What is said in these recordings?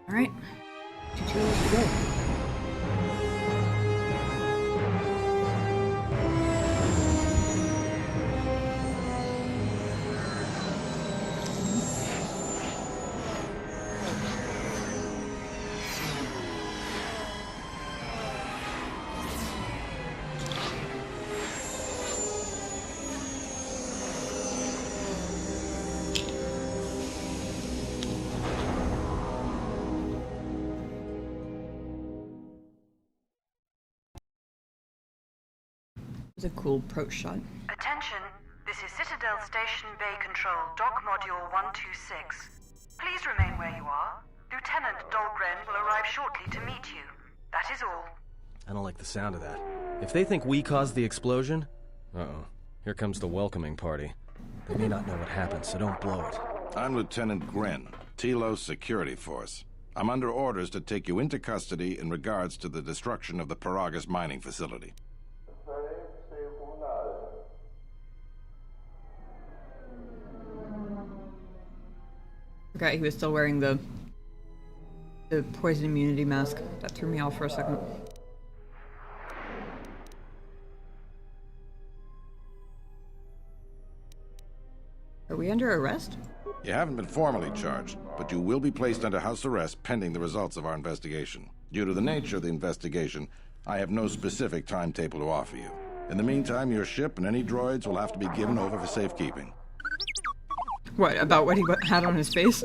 Alright. 2 hours to go. It was a cool approach shot. Attention, this is Citadel Station Bay Control, Dock Module 126. Please remain where you are. Lieutenant Dahlgren will arrive shortly to meet you. That is all. I don't like the sound of that. If they think we caused the explosion... Uh-oh. Here comes the welcoming party. They may not know what happened, so don't blow it. I'm Lieutenant Gren, Telos Security Force. I'm under orders to take you into custody in regards to the destruction of the Paragas mining facility. Forgot he was still wearing the poison immunity mask. That threw me off for a second. Are we under arrest? You haven't been formally charged, but you will be placed under house arrest pending the results of our investigation. Due to the nature of the investigation, I have no specific timetable to offer you. In the meantime, your ship and any droids will have to be given over for safekeeping. What, about what he had on his face?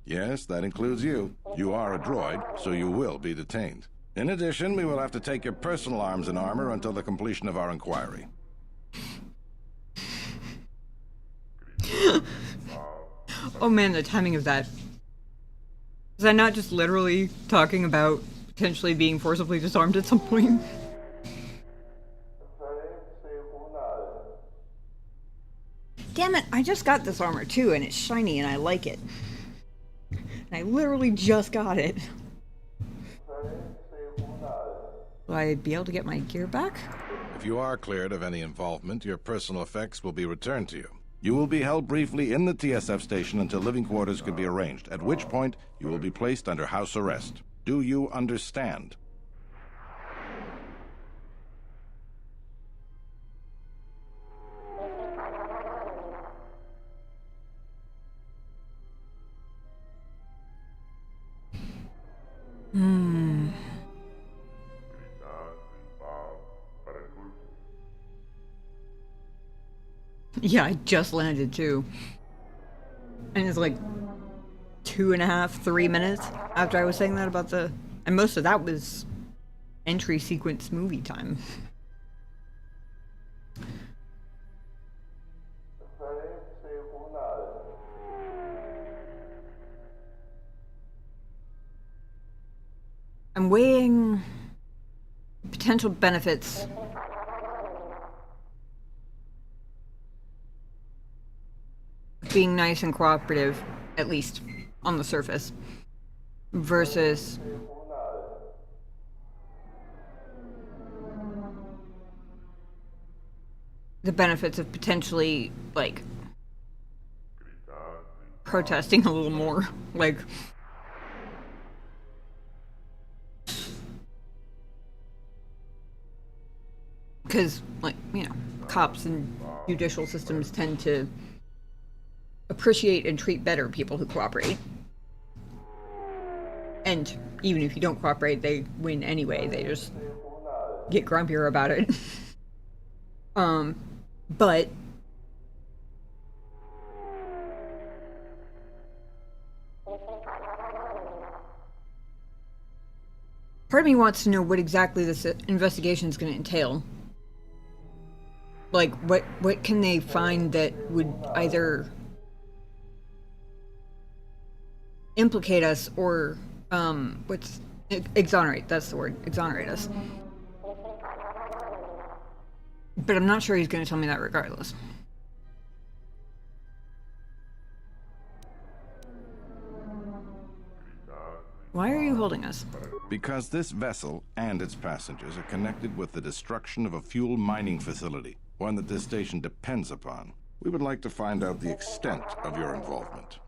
Yes, that includes you. You are a droid, so you will be detained. In addition, we will have to take your personal arms and armor until the completion of our inquiry. Oh man, the timing of that. Was I not just literally talking about potentially being forcibly disarmed at some point? Damn it, I just got this armor too, and it's shiny and I like it. And I literally just got it. Will I be able to get my gear back? If you are cleared of any involvement, your personal effects will be returned to you. You will be held briefly in the TSF station until living quarters can be arranged, at which point you will be placed under house arrest. Do you understand? Yeah, I just landed too. And it's like 2.5, 3 minutes after I was saying that about the... And most of that was entry sequence movie time. I'm weighing potential benefits of being nice and cooperative, at least on the surface, versus the benefits of potentially, like, protesting a little more, like... Because, like, you know, cops and judicial systems tend to appreciate and treat better people who cooperate. And even if you don't cooperate, they win anyway. They just get grumpier about it. But part of me wants to know what exactly this investigation is going to entail. Like, what can they find that would either implicate us or, exonerate, that's the word, exonerate us. But I'm not sure he's going to tell me that regardless. Why are you holding us? Because this vessel and its passengers are connected with the destruction of a fuel mining facility, one that this station depends upon. We would like to find out the extent of your involvement.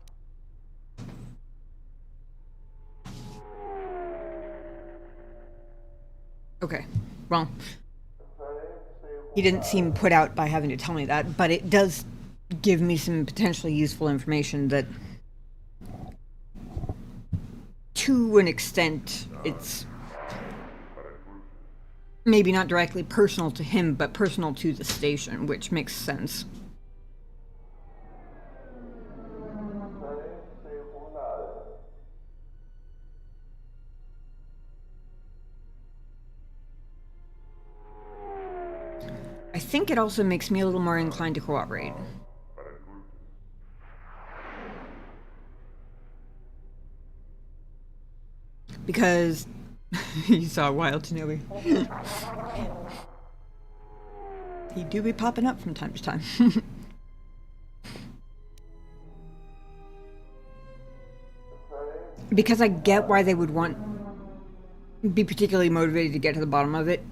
Okay. Well, he didn't seem put out by having to tell me that, but it does give me some potentially useful information that, to an extent, it's maybe not directly personal to him, but personal to the station, which makes sense. I think it also makes me a little more inclined to cooperate. Because you saw Wild Tanui. He do be popping up from time to time. Because I get why they would be particularly motivated to get to the bottom of it.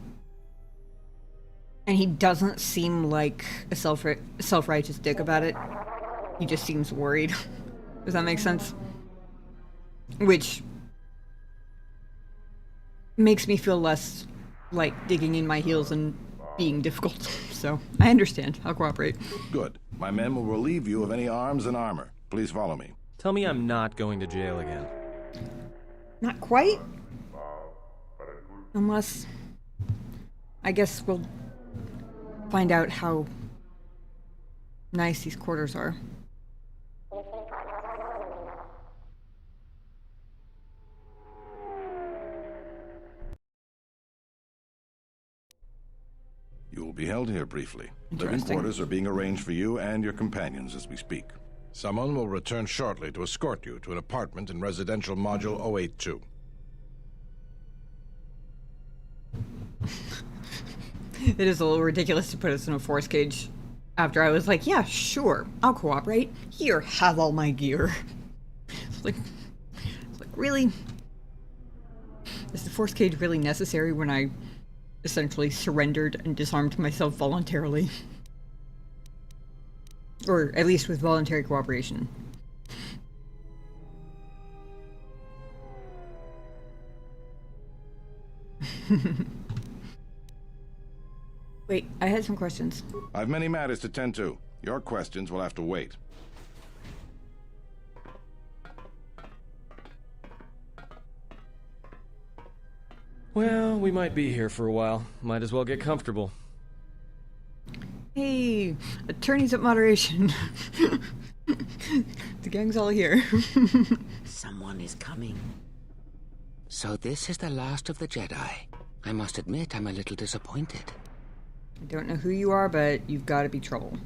And he doesn't seem like a self-righteous dick about it. He just seems worried. Does that make sense? Which makes me feel less like digging in my heels and being difficult. So, I understand. I'll cooperate. Good. My men will relieve you of any arms and armor. Please follow me. Tell me I'm not going to jail again. Not quite. Unless, I guess we'll find out how nice these quarters are. You will be held here briefly. Living quarters are being arranged for you and your companions as we speak. Someone will return shortly to escort you to an apartment in residential module 082. It is a little ridiculous to put us in a force cage after I was like, yeah, sure, I'll cooperate. Here, have all my gear. It's like, really? Is the force cage really necessary when I essentially surrendered and disarmed myself voluntarily? Or at least with voluntary cooperation. Wait, I had some questions. I've many matters to tend to. Your questions will have to wait. Well, we might be here for a while. Might as well get comfortable. Hey, attorneys at moderation. The gang's all here. Someone is coming. So this is the last of the Jedi. I must admit, I'm a little disappointed. I don't know who you are, but you've got to be trouble.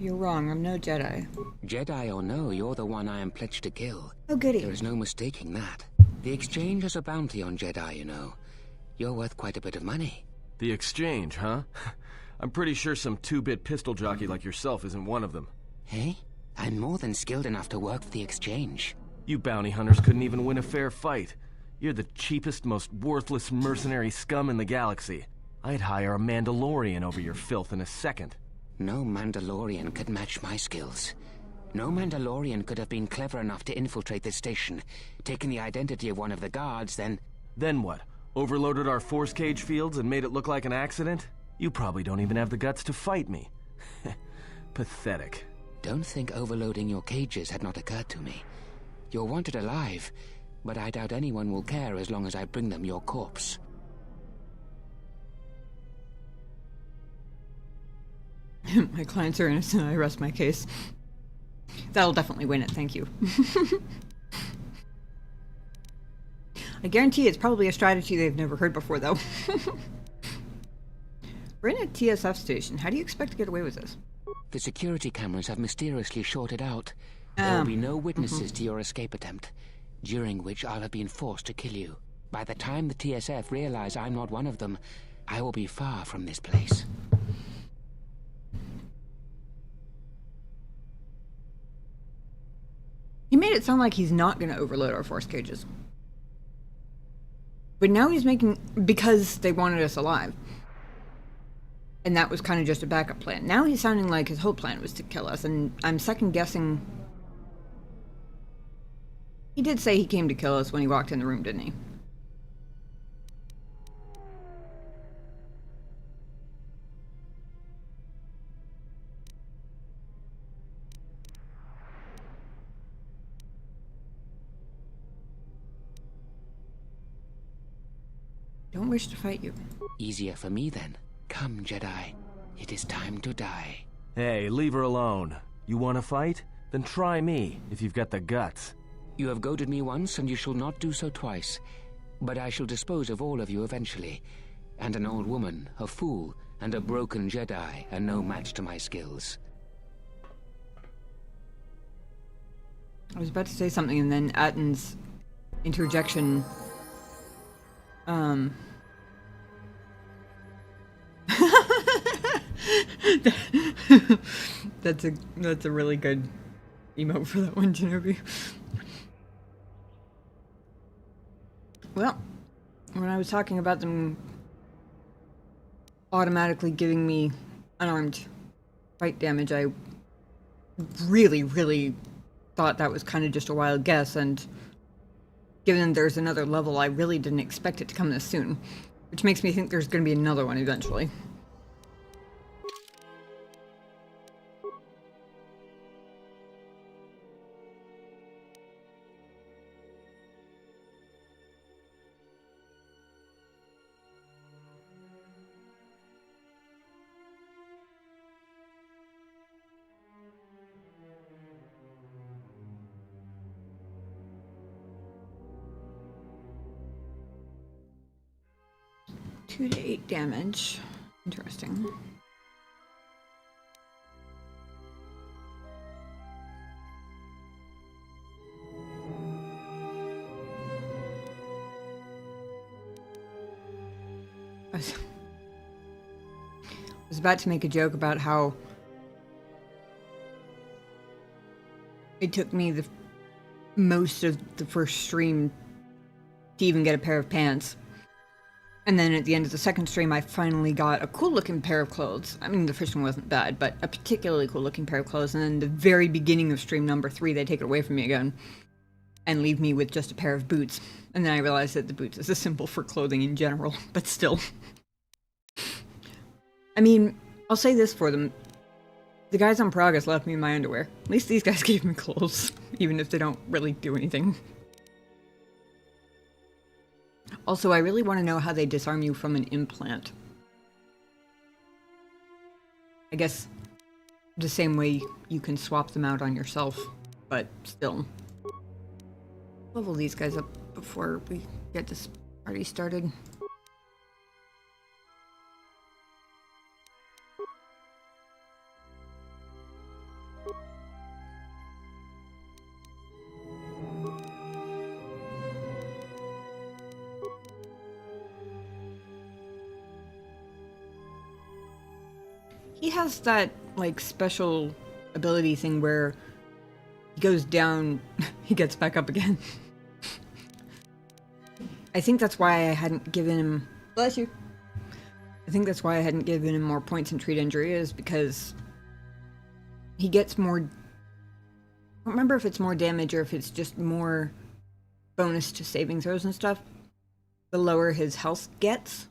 You're wrong, I'm no Jedi. Jedi or no, you're the one I am pledged to kill. Oh, goody. There is no mistaking that. The exchange has a bounty on Jedi, you know. You're worth quite a bit of money. The exchange, huh? I'm pretty sure some two-bit pistol jockey like yourself isn't one of them. Hey? I'm more than skilled enough to work for the exchange. You bounty hunters couldn't even win a fair fight. You're the cheapest, most worthless mercenary scum in the galaxy. I'd hire a Mandalorian over your filth in a second. No Mandalorian could match my skills. No Mandalorian could have been clever enough to infiltrate this station, taken the identity of one of the guards, then... Then what? Overloaded our force cage fields and made it look like an accident? You probably don't even have the guts to fight me. Pathetic. Don't think overloading your cages had not occurred to me. You're wanted alive, but I doubt anyone will care as long as I bring them your corpse. My clients are innocent, I rest my case. That'll definitely win it, thank you. I guarantee it's probably a strategy they've never heard before, though. We're in a TSF station. How do you expect to get away with this? The security cameras have mysteriously shorted out. There will be no witnesses to your escape attempt, during which I'll have been forced to kill you. By the time the TSF realize I'm not one of them, I will be far from this place. He made it sound like he's not going to overload our force cages. But now he's making... because they wanted us alive. And that was kind of just a backup plan. Now he's sounding like his whole plan was to kill us, and I'm second guessing. He did say he came to kill us when he walked in the room, didn't he? Don't wish to fight you. Easier for me then. Come, Jedi. It is time to die. Hey, leave her alone. You want to fight? Then try me, if you've got the guts. You have goaded me once, and you shall not do so twice. But I shall dispose of all of you eventually. And an old woman, a fool, and a broken Jedi are no match to my skills. I was about to say something, and then Atten's interjection. That's a really good emote for that one, Shinobi. Well, when I was talking about them automatically giving me unarmed fight damage, I really thought that was kind of just a wild guess, and given there's another level, I really didn't expect it to come this soon, which makes me think there's going to be another one eventually. Two to 8 damage. Interesting. I was about to make a joke about how it took me the most of the first stream to even get a pair of pants. And then at the end of the second stream, I finally got a cool-looking pair of clothes. I mean, the first one wasn't bad, but a particularly cool-looking pair of clothes. And then the very beginning of stream number 3, they take it away from me again and leave me with just a pair of boots. And then I realized that the boots is a symbol for clothing in general, but still. I mean, I'll say this for them. The guys on Progress left me in my underwear. At least these guys gave me clothes, even if they don't really do anything. Also, I really want to know how they disarm you from an implant. I guess the same way you can swap them out on yourself, but still. Level these guys up before we get this party started. He has that, like, special ability thing where he goes down, he gets back up again. I think that's why I hadn't given him... Bless you. I think that's why I hadn't given him more points in treat injury, is because he gets more... I don't remember if it's more damage or if it's just more bonus to saving throws and stuff. The lower his health gets.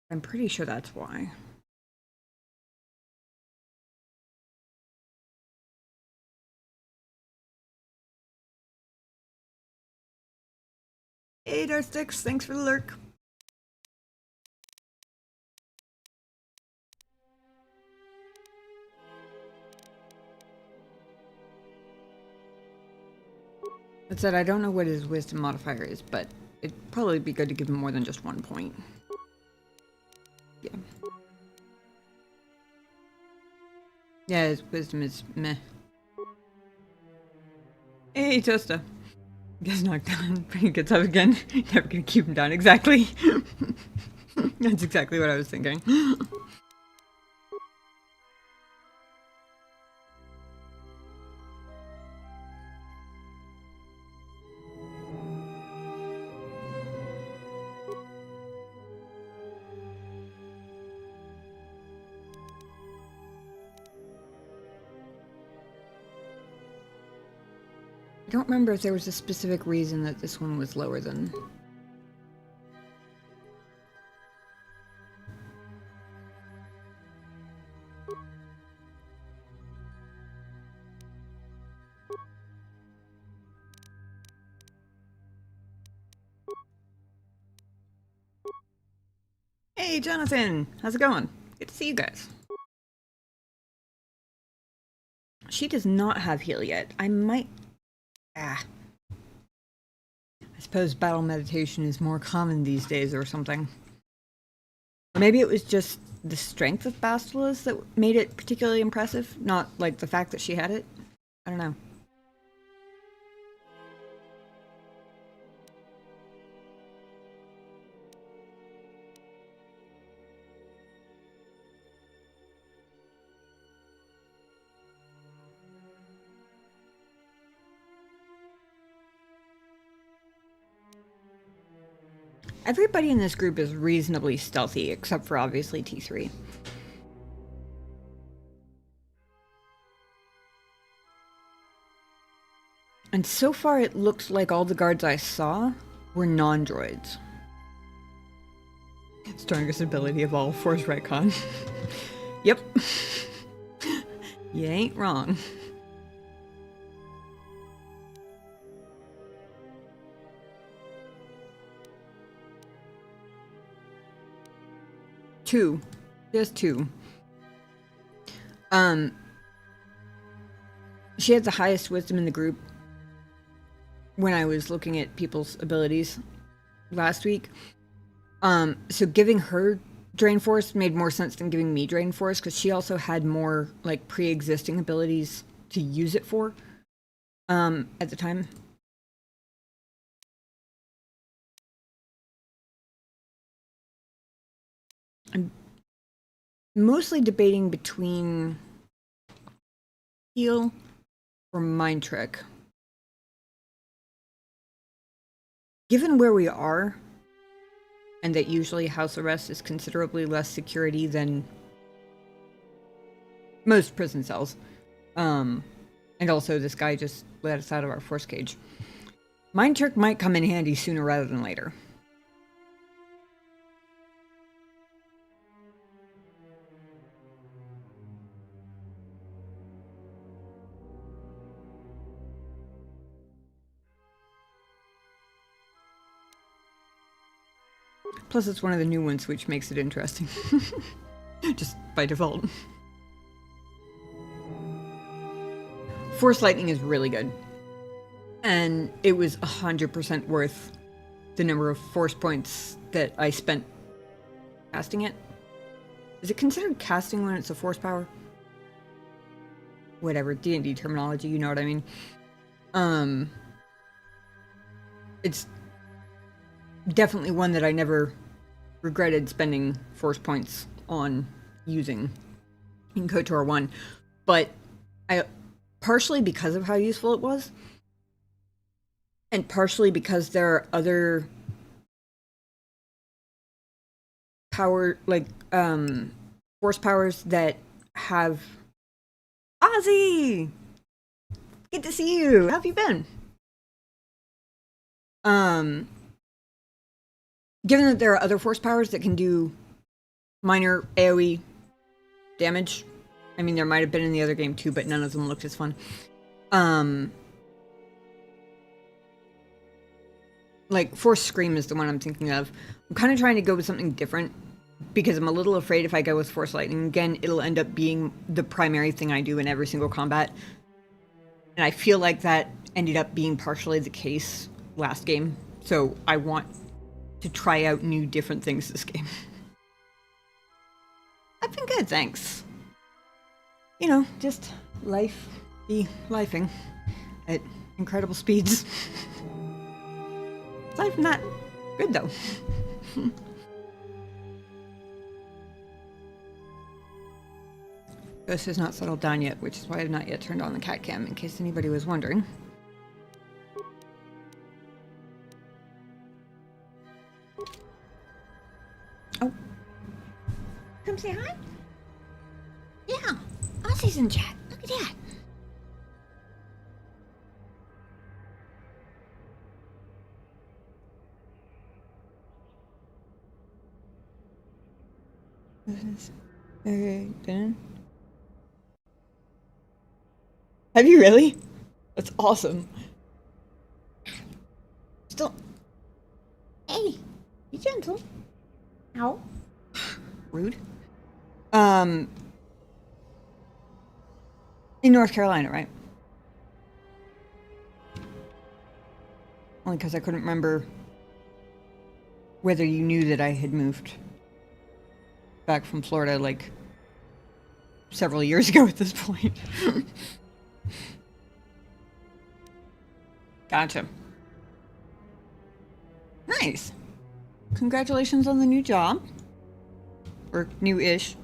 I'm pretty sure that's why. Hey, Darksticks, thanks for the lurk. That said, I don't know what his wisdom modifier is, but it'd probably be good to give him more than just 1 point. Yeah. Yeah, his wisdom is meh. Hey, Tosta. Gets knocked down, but he gets up again. Never gonna keep him down. Exactly. That's exactly what I was thinking. don't remember if there was a specific reason that this one was lower than... Hey, Jonathan! How's it going? Good to see you guys. She does not have heal yet. I might... I suppose battle meditation is more common these days or something. Or maybe it was just the strength of Bastila's that made it particularly impressive, not like the fact that she had it. I don't know. Everybody in this group is reasonably stealthy, except for obviously T3. And so far it looks like all the guards I saw were non-droids. Strongest ability of all, Force Retcon. Yep. You ain't wrong. Two. Just two. She had the highest wisdom in the group when I was looking at people's abilities last week. So giving her Drain Force made more sense than giving me Drain Force, because she also had more, like, pre-existing abilities to use it for, at the time. I'm mostly debating between heal or mind trick. Given where we are, and that usually house arrest is considerably less security than most prison cells, and also this guy just let us out of our force cage, mind trick might come in handy sooner rather than later. Plus, it's one of the new ones, which makes it interesting. Just by default. Force Lightning is really good. And it was 100% worth the number of force points that I spent casting it. Is it considered casting when it's a force power? Whatever, D&D terminology, you know what I mean. It's definitely one that I never regretted spending force points on using in KOTOR 1, but partially because of how useful it was, and partially because there are other power, like, force powers that have... Ozzy! Good to see you! How have you been? Given that there are other force powers that can do minor AoE damage, I mean, there might have been in the other game too, but none of them looked as fun. Like, Force Scream is the one I'm thinking of. I'm kind of trying to go with something different, because I'm a little afraid if I go with Force Lightning again, it'll end up being the primary thing I do in every single combat. And I feel like that ended up being partially the case last game, so I want to try out new, different things this game. I've been good, thanks. You know, just life be lifing at incredible speeds. Life not good, though. Ghost has not settled down yet, which is why I've not yet turned on the cat cam, in case anybody was wondering. Oh. Come say hi? Yeah. Ozzy's in chat. Look at that. Okay, done. Have you really? That's awesome. Still. Hey, be gentle. Ow. Rude. In North Carolina, right? Only because I couldn't remember whether you knew that I had moved back from Florida like several years ago at this point. Gotcha. Nice. Congratulations on the new job. Or new-ish.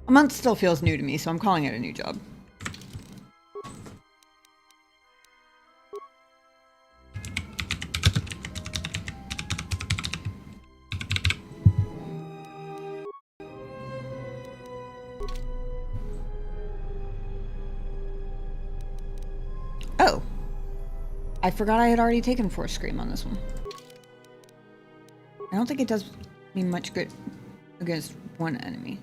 A month still feels new to me, so I'm calling it a new job. Oh. I forgot I had already taken Force Scream on this one. I don't think it does me much good against one enemy.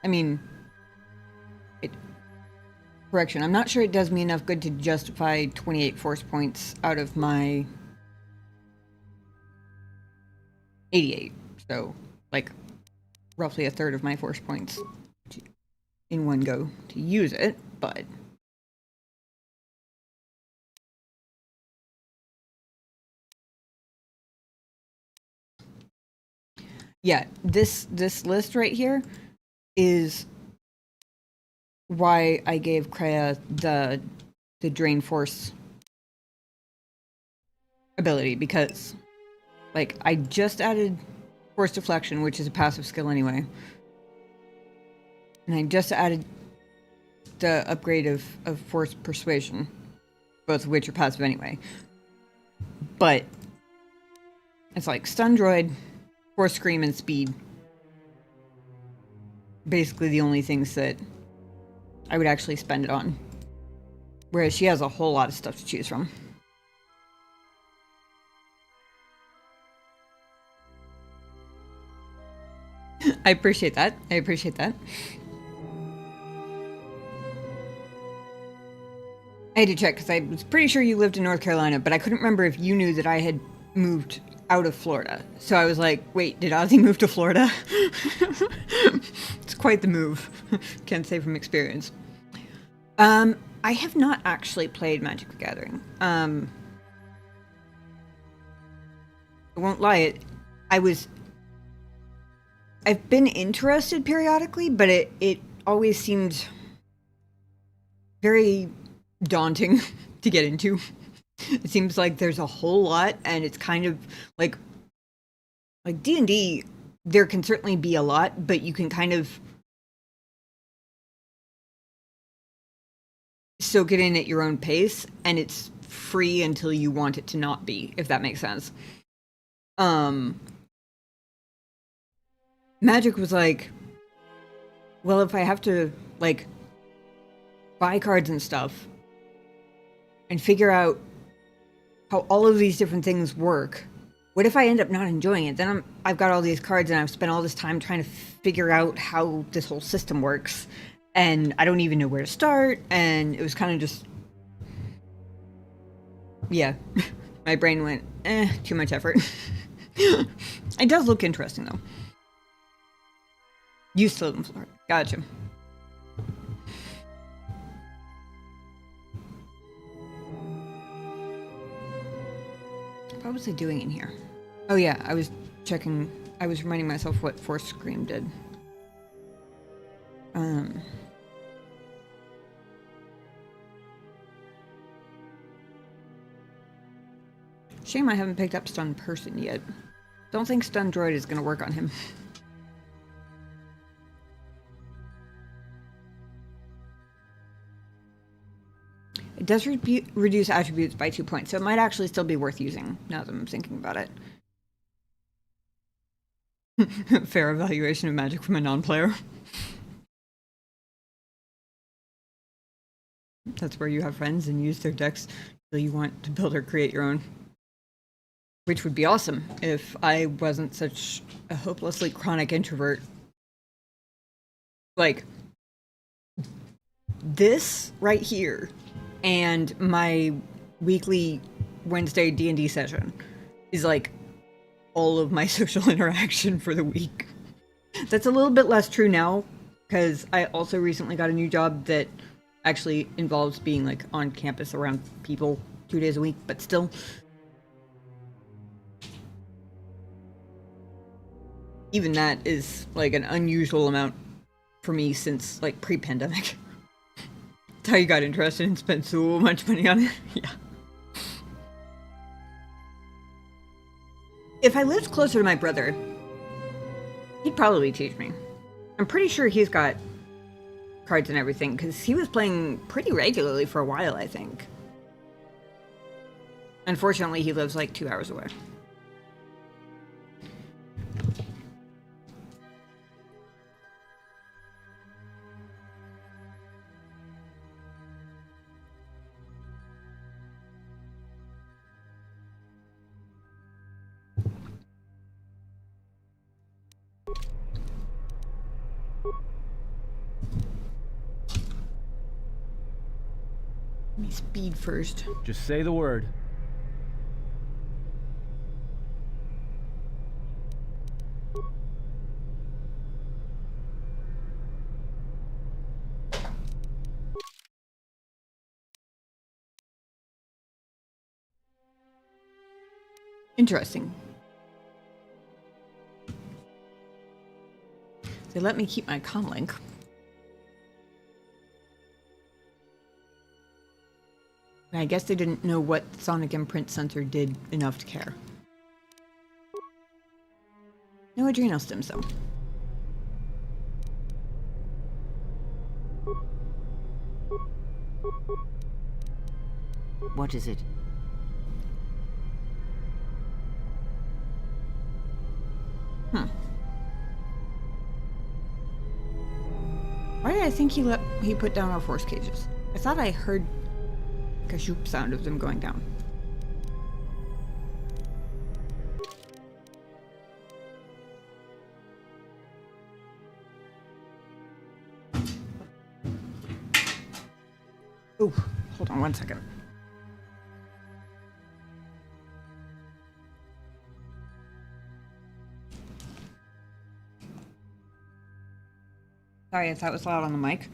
I mean, correction, I'm not sure it does me enough good to justify 28 force points out of my 88. So, like, roughly a third of my force points in one go to use it, but... Yeah, this list right here is why I gave Kreia the Drain Force ability, because, like, I just added Force Deflection, which is a passive skill anyway. And I just added the upgrade of Force Persuasion, both of which are passive anyway. But it's like Stun Droid, Force Scream, and Speed. Basically the only things that I would actually spend it on. Whereas she has a whole lot of stuff to choose from. I appreciate that. I appreciate that. I had to check because I was pretty sure you lived in North Carolina, but I couldn't remember if you knew that I had moved out of Florida. So I was like, wait, did Ozzy move to Florida? It's quite the move. Can't say from experience. I have not actually played Magic the Gathering. I won't lie, I've been interested periodically, but it always seemed very daunting to get into. It seems like there's a whole lot, and it's kind of like D&D, there can certainly be a lot, but you can kind of soak it in at your own pace, and it's free until you want it to not be, if that makes sense. Magic was like, well, if I have to, like, buy cards and stuff, and figure out how all of these different things work, what if I end up not enjoying it? Then I've got all these cards, and I've spent all this time trying to figure out how this whole system works, and I don't even know where to start, and it was kind of just... Yeah. My brain went, too much effort. It does look interesting, though. You still live in Florida. Gotcha. What was I doing in here? Oh yeah, I was checking... I was reminding myself what Force Scream did. Shame I haven't picked up Stun Person yet. Don't think Stun Droid is gonna work on him. It does reduce attributes by 2 points, so it might actually still be worth using, now that I'm thinking about it. Fair evaluation of Magic from a non-player. That's where you have friends and use their decks so you want to build or create your own. Which would be awesome if I wasn't such a hopelessly chronic introvert. Like, this right here and my weekly Wednesday D&D session is like all of my social interaction for the week. That's a little bit less true now because I also recently got a new job that actually involves being like on campus around people 2 days a week, but still. Even that is like an unusual amount for me since like pre-pandemic. That's how you got interested and spent so much money on it. Yeah. If I lived closer to my brother, he'd probably teach me. I'm pretty sure he's got cards and everything, because he was playing pretty regularly for a while, I think. Unfortunately, he lives like 2 hours away. Let me speed first. Just say the word. Interesting. They let me keep my comlink. I guess they didn't know what sonic imprint sensor did enough to care. No adrenal stems, though. What is it? Why did I think he put down our force cages? I thought I heard a shoop sound of them going down. Oh, hold on 1 second. Sorry if that was loud on the mic.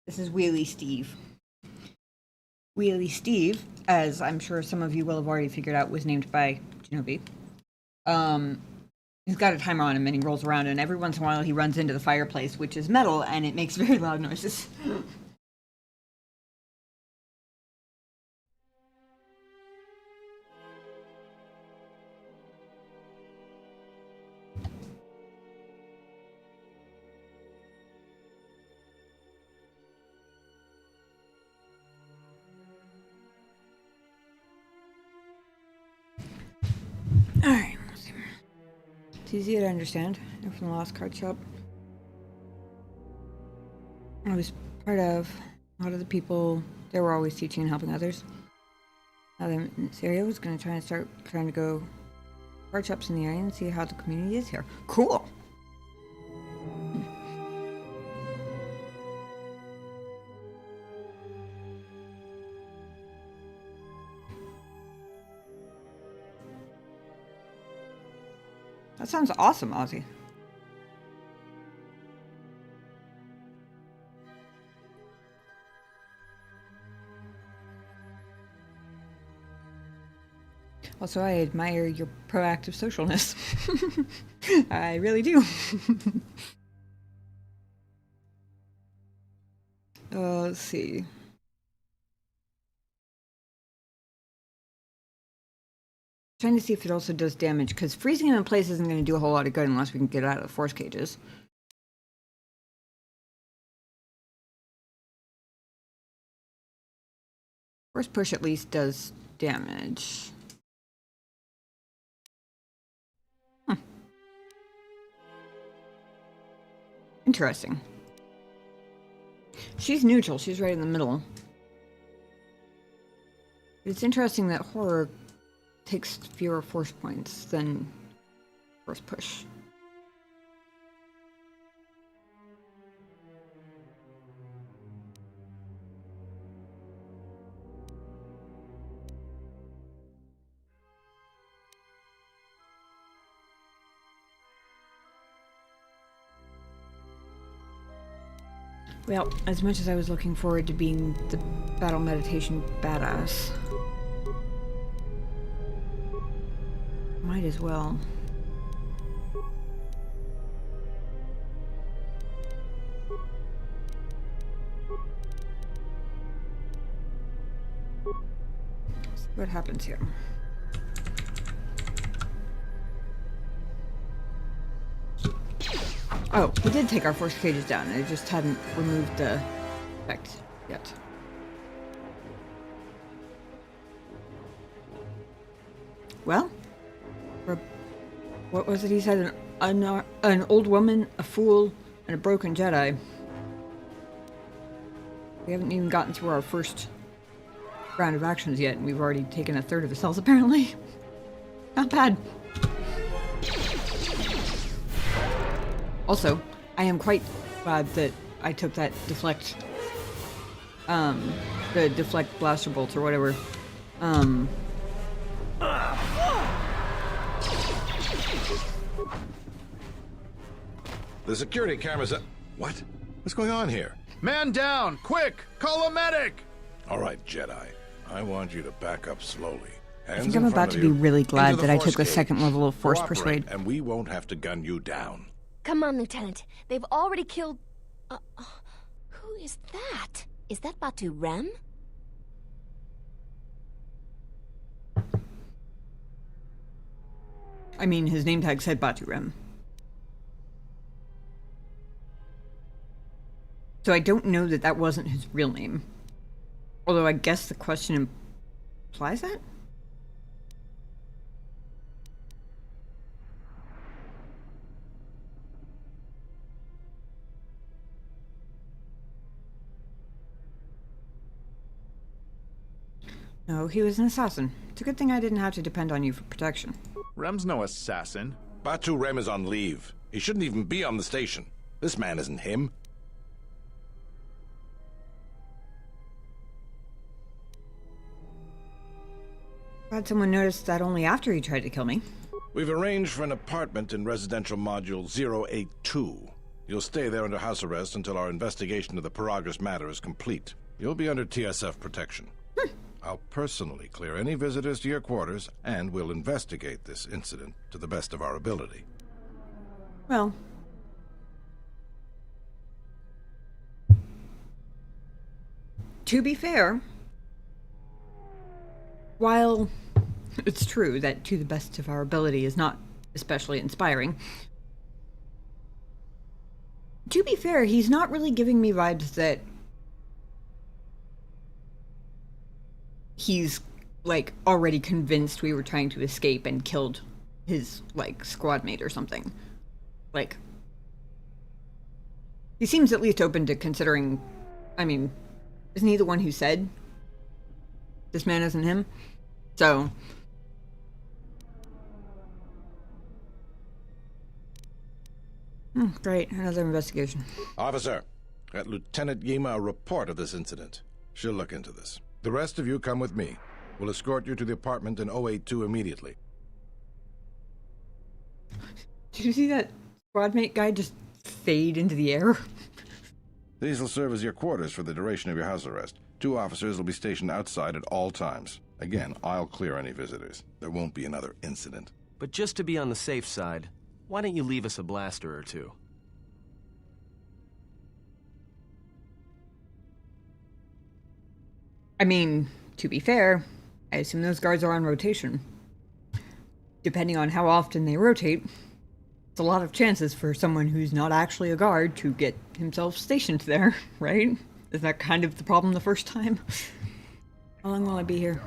This is Wheelie Steve. Wheelie Steve, as I'm sure some of you will have already figured out, was named by Genobi. He's got a timer on him and he rolls around, and every once in a while he runs into the fireplace, which is metal, and it makes very loud noises. Alright, let's see. It's easy to understand. They're from the Lost Card Shop. I was part of a lot of the people that were always teaching and helping others. Now that I'm in this area, I was going to try and start trying to go card shops in the area and see how the community is here. Cool! That sounds awesome, Ozzy. Also, I admire your proactive socialness. I really do. Let's see. Trying to see if it also does damage, because freezing him in place isn't going to do a whole lot of good unless we can get out of the force cages. Force push at least does damage. Interesting. She's neutral. She's right in the middle. It's interesting that horror takes fewer force points than force push. Well, as much as I was looking forward to being the battle meditation badass, might as well. See what happens here. Oh, we did take our force cages down. I just hadn't removed the effect yet. Well, what was it he said? An old woman, a fool, and a broken Jedi. We haven't even gotten through our first round of actions yet, and we've already taken a third of the cells, apparently. Not bad. Also, I am quite glad that I took that deflect, the deflect blaster bolts or whatever. The security cameras are... What? What's going on here? Man down! Quick! Call a medic! All right, Jedi. I want you to back up slowly. I think I'm about to be really glad that I took the second level of Force Persuade. And we won't have to gun you down. Come on, Lieutenant. They've already killed... who is that? Is that Batu Rem? I mean, his name tag said Batu Rem. So I don't know that that wasn't his real name. Although I guess the question implies that? No, he was an assassin. It's a good thing I didn't have to depend on you for protection. Rem's no assassin. Batu Rem is on leave. He shouldn't even be on the station. This man isn't him. Glad someone noticed that only after he tried to kill me. We've arranged for an apartment in residential module 082. You'll stay there under house arrest until our investigation of the Paragus matter is complete. You'll be under TSF protection. I'll personally clear any visitors to your quarters, and we'll investigate this incident to the best of our ability. Well, to be fair, while it's true that to the best of our ability is not especially inspiring, to be fair, he's not really giving me vibes that he's, like, already convinced we were trying to escape and killed his, like, squad mate or something. Like, he seems at least open to considering, I mean, isn't he the one who said this man isn't him? So, great, another investigation. Officer, get Lieutenant Yima a report of this incident. She'll look into this. The rest of you come with me. We'll escort you to the apartment in 082 immediately. Did you see that squad mate guy just fade into the air? These will serve as your quarters for the duration of your house arrest. 2 officers will be stationed outside at all times. Again, I'll clear any visitors. There won't be another incident. But just to be on the safe side, why don't you leave us a blaster or two? I mean, to be fair, I assume those guards are on rotation. Depending on how often they rotate, it's a lot of chances for someone who's not actually a guard to get himself stationed there, right? Is that kind of the problem the first time? How long will I be here?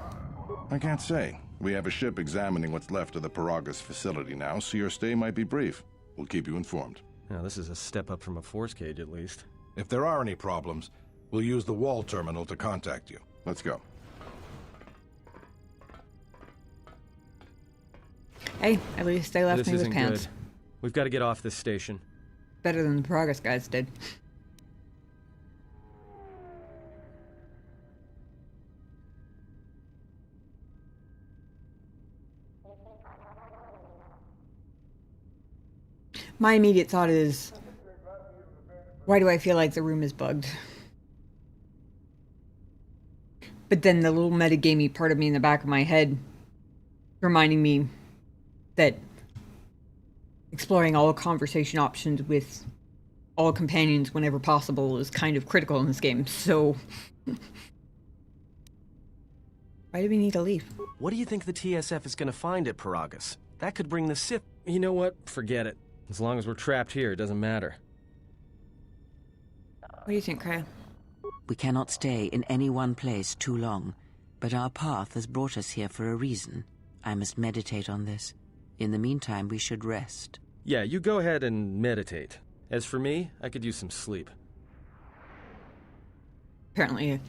I can't say. We have a ship examining what's left of the Paragus facility now, so your stay might be brief. We'll keep you informed. Now, this is a step up from a force cage, at least. If there are any problems, We'll use the wall terminal to contact you. Let's go. Hey, at least they left This me with isn't pants. good. We've got to get off this station. Better than the progress guys did. My immediate thought is, why do I feel like the room is bugged? But then the little metagamey part of me in the back of my head reminding me that exploring all conversation options with all companions whenever possible is kind of critical in this game, so why do we need to leave? What do you think the TSF is going to find at Paragus? That could bring the Sith... You know what? Forget it. As long as we're trapped here, it doesn't matter. What do you think, Kaya? We cannot stay in any one place too long, but our path has brought us here for a reason. I must meditate on this. In the meantime, we should rest. Yeah, you go ahead and meditate. As for me, I could use some sleep. Apparently, I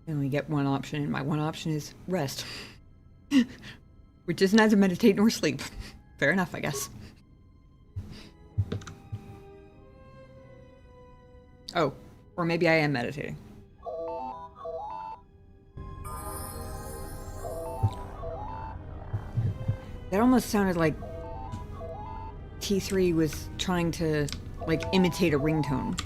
only get one option, and my one option is rest. Which is neither meditate nor sleep. Fair enough, I guess. Oh, or maybe I am meditating. That almost sounded like T3 was trying to, like, imitate a ringtone.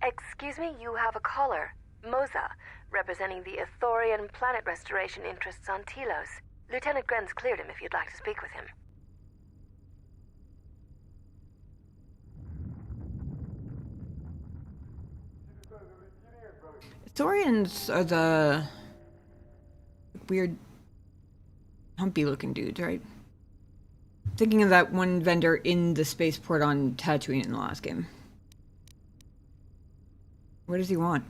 Excuse me, you have a caller. Moza, representing the Ithorian planet restoration interests on Telos. Lieutenant Grenz cleared him if you'd like to speak with him. Ithorians are the weird, humpy-looking dudes, right? Thinking of that one vendor in the spaceport on Tatooine in the last game. What does he want?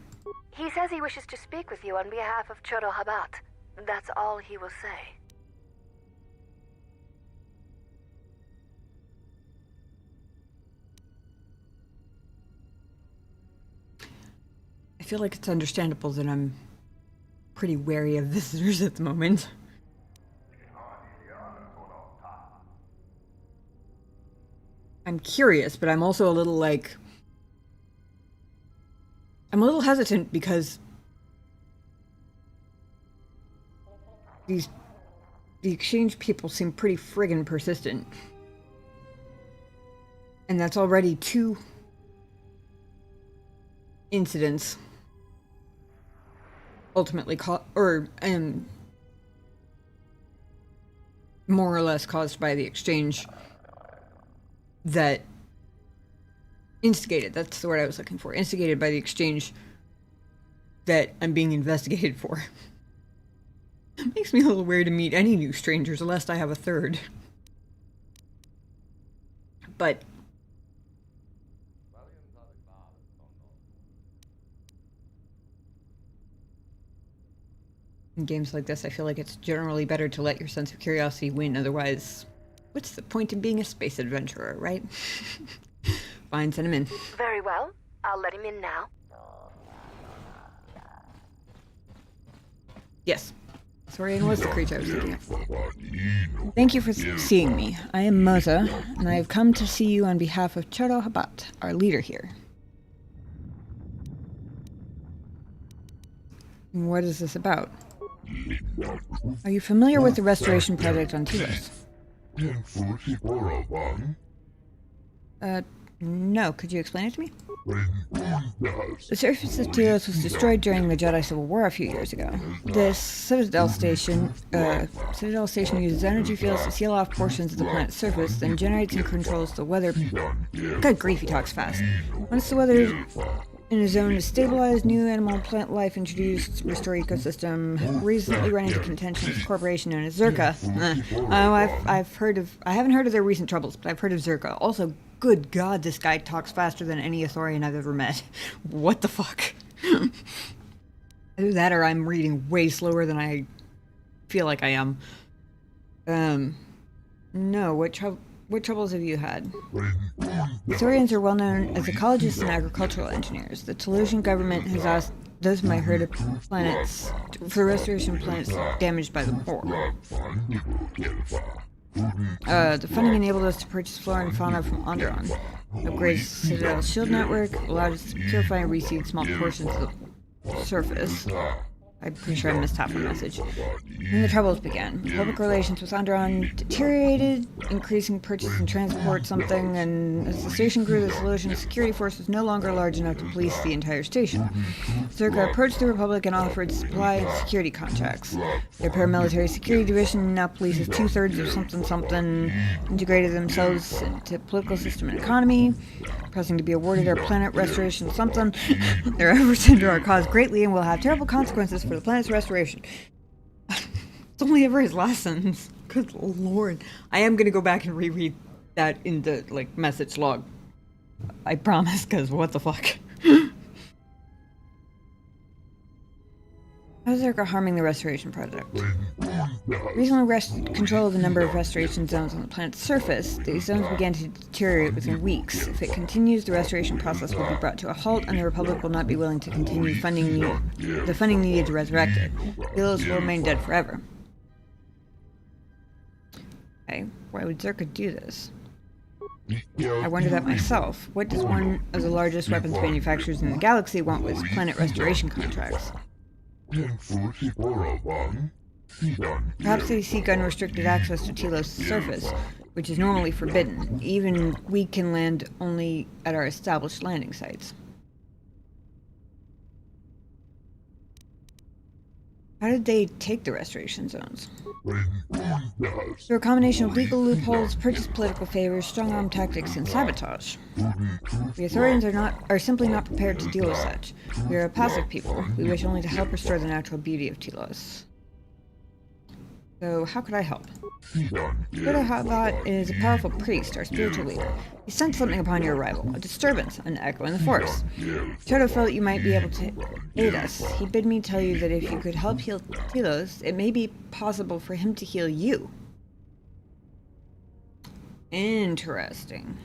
He says he wishes to speak with you on behalf of Chodo Habat. That's all he will say. I feel like it's understandable that I'm pretty wary of visitors at the moment. I'm curious, but I'm also a little like... I'm a little hesitant because the exchange people seem pretty friggin' persistent. And that's already 2 incidents ultimately more or less caused by the exchange that instigated, that's the word I was looking for, instigated by the exchange that I'm being investigated for. It makes me a little weird to meet any new strangers unless I have a third. But in games like this, I feel like it's generally better to let your sense of curiosity win, otherwise, what's the point in being a space adventurer, right? Fine, send him in. Very well. I'll let him in now. Yes. Saurian was the creature I was looking at. Thank you for seeing me. I am Moza, and I have come to see you on behalf of Chodo Habat, our leader here. What is this about? Are you familiar with the restoration project on Telos? No. Could you explain it to me? The surface of Telos was destroyed during the Jedi Civil War a few years ago. This Citadel Station uses energy fields to seal off portions of the planet's surface, then generates and controls the weather. Good grief, he talks fast. Once the weather in a zone is stabilized, new animal plant life introduced, restore ecosystem. Recently run into contention with a corporation known as Zerka. I haven't heard of their recent troubles, but I've heard of Zerka. Also, good God, this guy talks faster than any Ithorian I've ever met. What the fuck? Either that or I'm reading way slower than I feel like I am. No, what troubles have you had? Historians are well known as ecologists and agricultural engineers. The Telosian government has asked those of my herd of planets for restoration of planets damaged by the war. The funding enabled us to purchase flora and fauna from Onderon, upgrade Citadel's shield network, allowed us to purify and reseed small portions of the surface. I'm pretty sure I missed half the message. Then the troubles began. Public relations with Onderon deteriorated, increasing purchase and transport something, and as the station grew, the Telosian security force was no longer large enough to police the entire station. Zerka approached the Republic and offered supply and security contracts. Their paramilitary security division now polices 2/3 of something, integrated themselves into political system and economy, pressing to be awarded our planet restoration something. Their efforts hinder our cause greatly and will have terrible consequences for the planet's restoration. It's only ever his last sentence. Good lord. I am gonna go back and reread that in the, message log. I promise, because what the fuck. How is Zerka harming the restoration project? Recently wrested control of the number of restoration zones on the planet's surface. These zones began to deteriorate within weeks. If it continues, the restoration process will be brought to a halt, and the Republic will not be willing to continue the funding needed to resurrect it. Telos will remain dead forever. Okay, why would Zerka do this? I wonder that myself. What does one of the largest weapons manufacturers in the galaxy want with planet restoration contracts? Perhaps they seek unrestricted access to Telos' surface, which is normally forbidden. Even we can land only at our established landing sites. How did they take the restoration zones? Through a combination of legal loopholes, purchased political favors, strong-arm tactics, and sabotage. The Ithorians are simply not prepared to deal with such. We are a passive people. We wish only to help restore the natural beauty of Telos. So, how could I help? Chodo Habat is a powerful priest, our spiritual leader. He sensed something upon your arrival, a disturbance, an echo in the Force. Chodo felt you might be able to aid us. He bid me tell you that if you could help heal Telos, it may be possible for him to heal you. Interesting.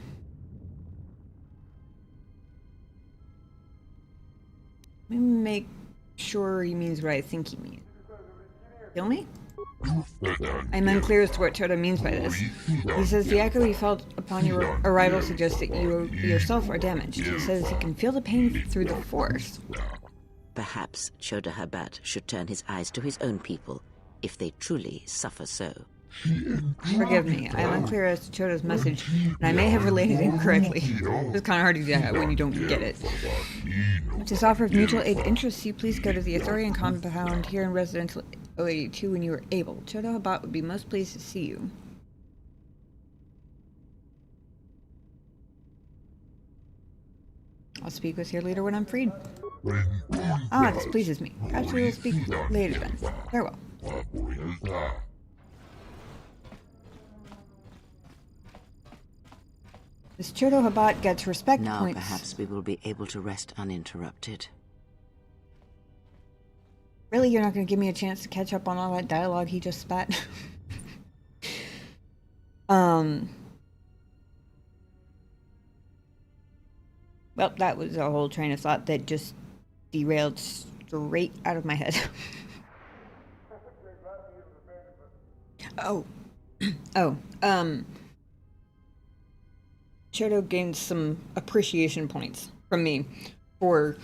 Let me make sure he means what I think he means. Heal me? I'm unclear as to what Chodo means by this. He says the echo he felt upon your arrival suggests that you yourself are damaged. He says he can feel the pain through the Force. Perhaps Chodo Habat should turn his eyes to his own people, if they truly suffer so. Forgive me, I am unclear as to Chodo's message, and I may have related it incorrectly. It's kind of hard to do that when you don't get it. With this offer of mutual aid interests you, please go to the Ithorian compound here in Residential 082 when you are able. Chodo Habat would be most pleased to see you. I'll speak with your leader when I'm freed. Ah, this pleases me. Perhaps we will speak later then. Farewell. This Chodo Habat gets respect now points. Perhaps we will be able to rest uninterrupted. Really, you're not going to give me a chance to catch up on all that dialogue he just spat? Well, that was a whole train of thought that just derailed straight out of my head. Chodo gained some appreciation points from me for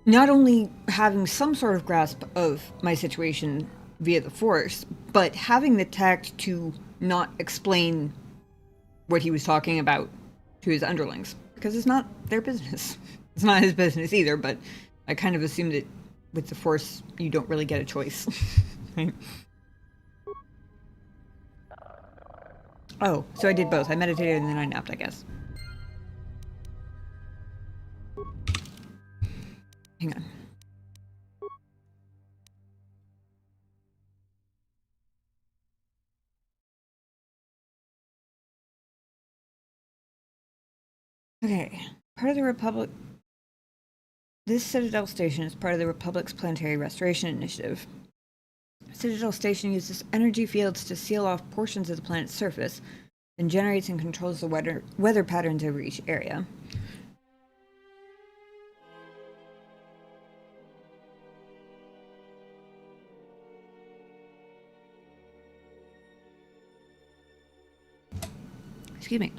not only having some sort of grasp of my situation via the Force, but having the tact to not explain what he was talking about to his underlings, because it's not their business. It's not his business either, but I kind of assumed that with the Force, you don't really get a choice. Right? Oh, so I did both. I meditated and then I napped, I guess. Hang on. Okay. Part of the Republic This Citadel Station is part of the Republic's Planetary Restoration Initiative. Citadel Station uses energy fields to seal off portions of the planet's surface and generates and controls the weather patterns over each area. Excuse me.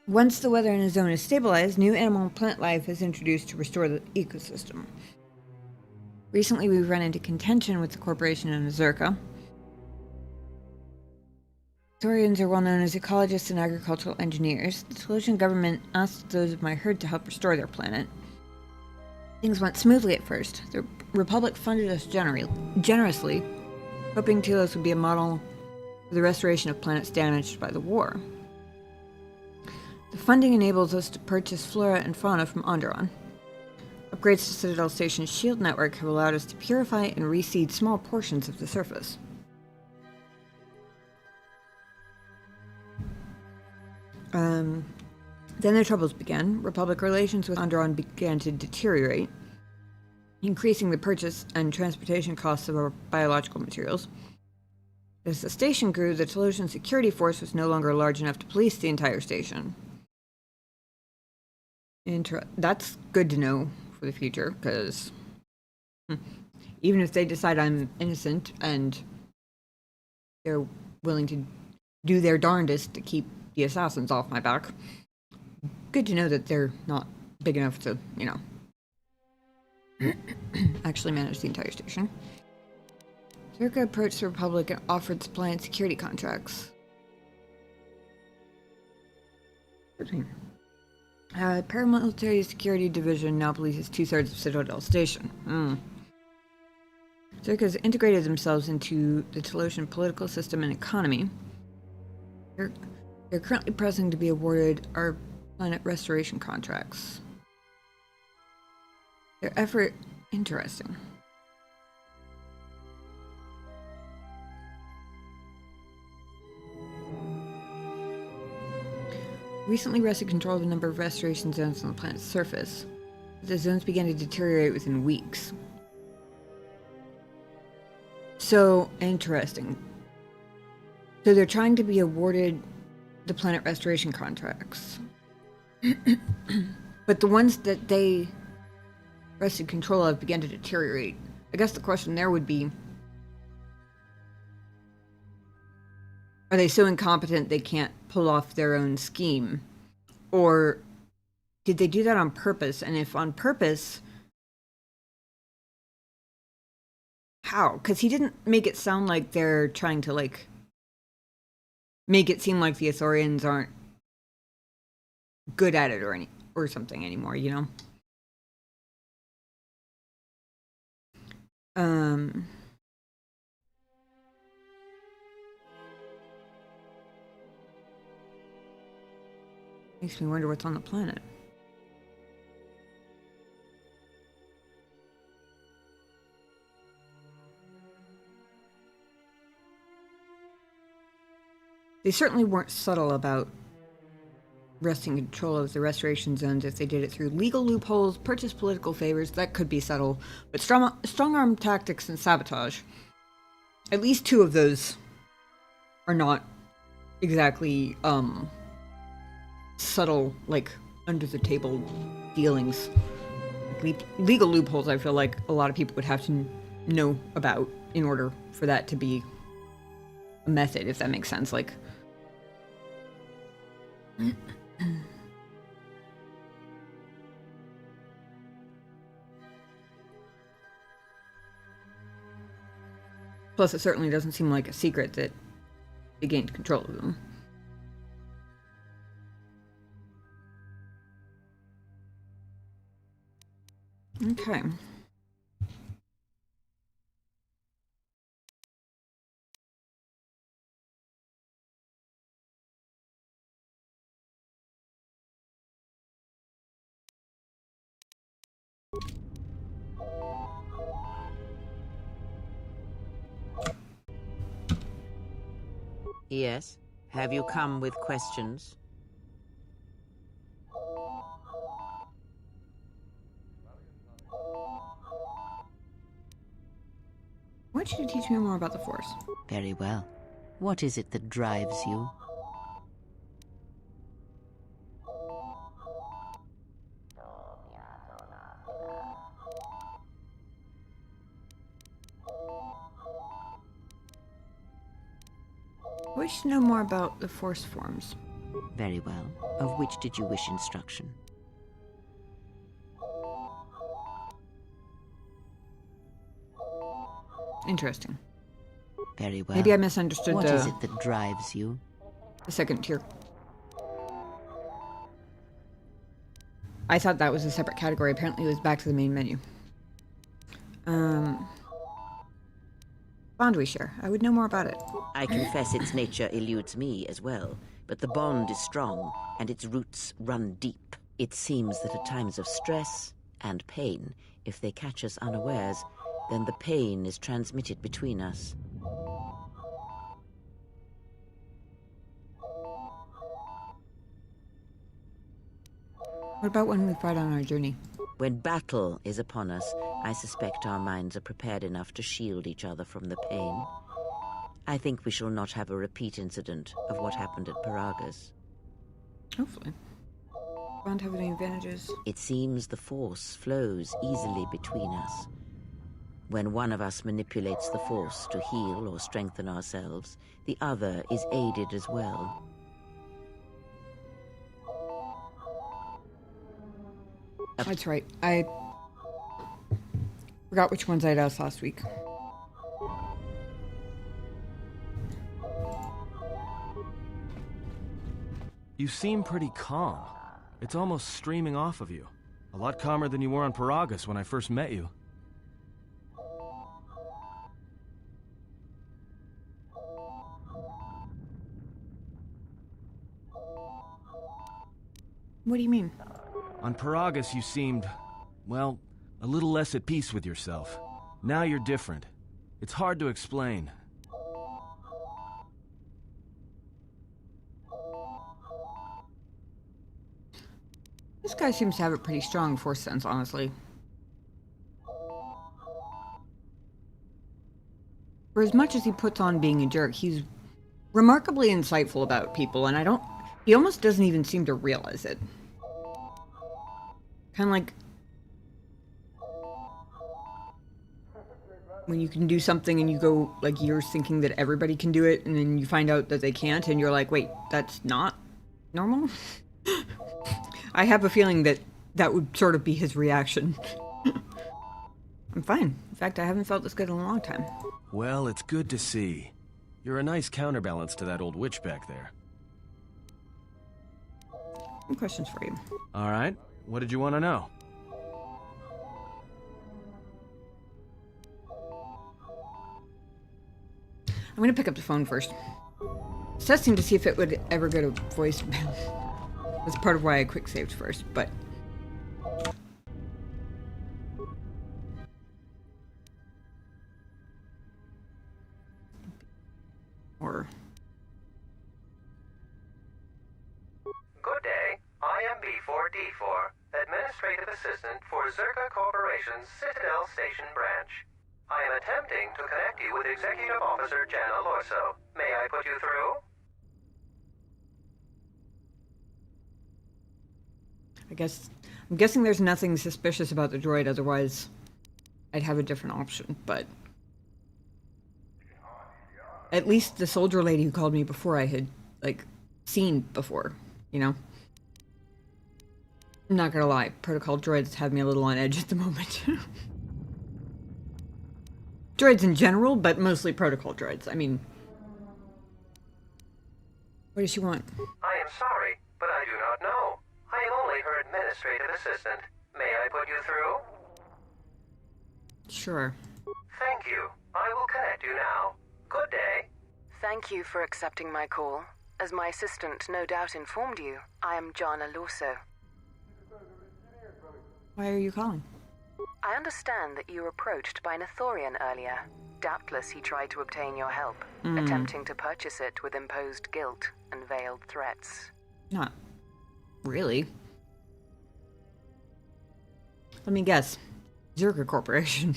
Once the weather in a zone is stabilized, new animal and plant life is introduced to restore the ecosystem. Recently, we've run into contention with the corporation in Azurka. Saurians are well known as ecologists and agricultural engineers. The Tolosian government asked those of my herd to help restore their planet. Things went smoothly at first. The Republic funded us generously, hoping Telos would be a model for the restoration of planets damaged by the war. The funding enables us to purchase flora and fauna from Onderon. Upgrades to Citadel Station's shield network have allowed us to purify and reseed small portions of the surface. Then their troubles began. Republic relations with Onderon began to deteriorate, increasing the purchase and transportation costs of our biological materials. As the station grew, the Tolosian security force was no longer large enough to police the entire station. That's good to know for the future, because even if they decide I'm innocent and they're willing to do their darndest to keep the assassins off my back, good to know that they're not big enough to, actually manage the entire station. Zerka approached the Republic and offered supply and security contracts. Paramilitary Security Division now polices 2/3 of Citadel Station. Zerka has integrated themselves into the Tolosian political system and economy. They're currently pressing to be awarded our planet restoration contracts. Their effort... interesting. Recently wrested control of a number of restoration zones on the planet's surface. The zones began to deteriorate within weeks. So, interesting. So they're trying to be awarded the planet restoration contracts. But the ones that they wrested control of began to deteriorate. I guess the question there would be, are they so incompetent they can't pull off their own scheme? Or did they do that on purpose? And if on purpose, how? Because he didn't make it sound like they're trying to, make it seem like the Ithorians aren't good at it or something anymore, Makes me wonder what's on the planet. They certainly weren't subtle about wresting control of the restoration zones. If they did it through legal loopholes, purchased political favors, that could be subtle. But strong-arm tactics and sabotage, at least two of those are not exactly, subtle, under-the-table dealings. Legal loopholes, I feel like a lot of people would have to know about in order for that to be a method, if that makes sense. Plus, it certainly doesn't seem like a secret that they gained control of them. Okay. Yes? Have you come with questions? Why don't you teach me more about the Force? Very well. What is it that drives you? I wish to know more about the Force forms. Very well. Of which did you wish instruction? Interesting. Very well. Maybe I misunderstood What is it that drives you? the second tier. I thought that was a separate category. Apparently it was back to the main menu. Bond we share. I would know more about it. I confess its nature eludes me as well, but the bond is strong, and its roots run deep. It seems that at times of stress and pain, if they catch us unawares, then the pain is transmitted between us. What about when we fight on our journey? When battle is upon us, I suspect our minds are prepared enough to shield each other from the pain. I think we shall not have a repeat incident of what happened at Paragas. Hopefully. Bond have any advantages? It seems the Force flows easily between us. When one of us manipulates the Force to heal or strengthen ourselves, the other is aided as well. That's right. I forgot which ones I'd asked last week. You seem pretty calm. It's almost streaming off of you. A lot calmer than you were on Paragas when I first met you. What do you mean? On Paragas, you seemed, well, a little less at peace with yourself. Now you're different. It's hard to explain. This guy seems to have a pretty strong Force sense, honestly. For as much as he puts on being a jerk, he's remarkably insightful about people, and he almost doesn't even seem to realize it. Kind of like when you can do something and you go like years thinking that everybody can do it, and then you find out that they can't, and you're like, wait, that's not normal? I have a feeling that that would sort of be his reaction. I'm fine. In fact, I haven't felt this good in a long time. Well, it's good to see. You're a nice counterbalance to that old witch back there. Some questions for you. All right. What did you want to know? I'm going to pick up the phone first. Testing to see if it would ever go to voicemail. That's part of why I quick saved first, but... Or... Good day. I am B4D4, Administrative Assistant for Zerka Corporation's Citadel Station branch. I am attempting to connect you with Executive Officer Jana Lorso. May I put you through? I'm guessing there's nothing suspicious about the droid, otherwise I'd have a different option, but... At least the soldier lady who called me before I had, like, seen before, you know? I'm not gonna lie, protocol droids have me a little on edge at the moment. Droids in general, but mostly protocol droids. I mean... What does she want? I am sorry, but I do not know. I am only her Administrative Assistant. May I put you through? Sure. Thank you. I will connect you now. Good day. Thank you for accepting my call. As my assistant no doubt informed you, I am Jana Lorso. Why are you calling? I understand that you were approached by an Ithorian earlier. Doubtless he tried to obtain your help, attempting to purchase it with imposed guilt and veiled threats. Not really. Let me guess. Zerka Corporation.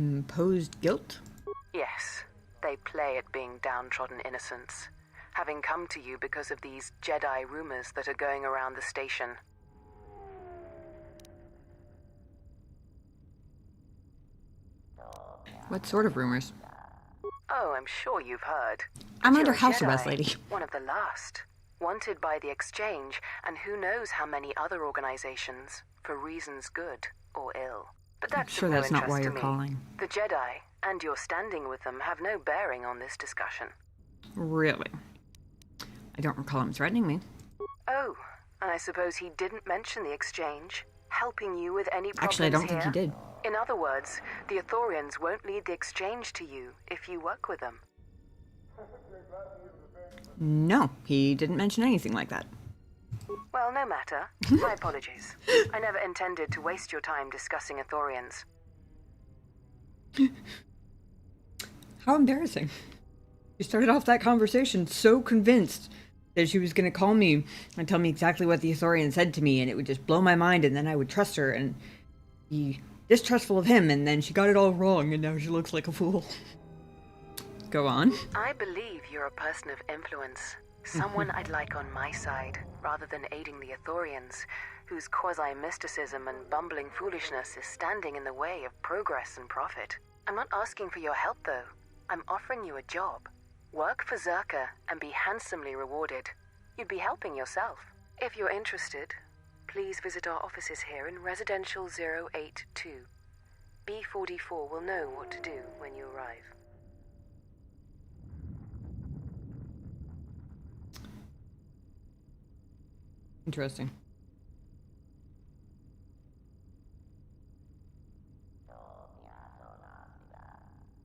Imposed guilt? Yes. They play at being downtrodden innocents, having come to you because of these Jedi rumors that are going around the station. What sort of rumors? Oh, I'm sure you've heard. I'm But under you're a house Jedi, arrest, lady. One of the last. Wanted by the Exchange, and who knows how many other organizations, for reasons good or ill. But I'm that's sure of no that's not why interest you're to me. calling. The Jedi, and your standing with them, have no bearing on this discussion. Really? I don't recall him threatening me. Oh, and I suppose he didn't mention the Exchange, helping you with any problems Actually, I don't think he here? did. In other words, the Ithorians won't lead the Exchange to you if you work with them. No, he didn't mention anything like that. Well, no matter. My apologies. I never intended to waste your time discussing Ithorians. How embarrassing. You started off that conversation so convinced that she was going to call me and tell me exactly what the Ithorian said to me, and it would just blow my mind, and then I would trust her and be distrustful of him, and then she got it all wrong, and now she looks like a fool. Go on. I believe you're a person of influence. Someone I'd like on my side, rather than aiding the Ithorians, whose quasi-mysticism and bumbling foolishness is standing in the way of progress and profit. I'm not asking for your help, though. I'm offering you a job. Work for Zerka and be handsomely rewarded. You'd be helping yourself. If you're interested, please visit our offices here in Residential 082. B44 will know what to do when you arrive. Interesting.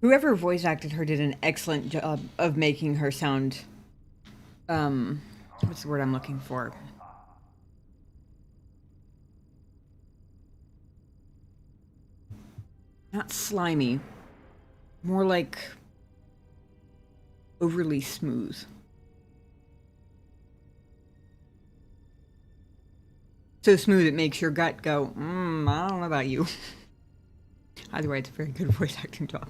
Whoever voice acted her did an excellent job of making her sound, what's the word I'm looking for? Not slimy. More like overly smooth. So smooth it makes your gut go, I don't know about you. Either way, it's a very good voice acting job.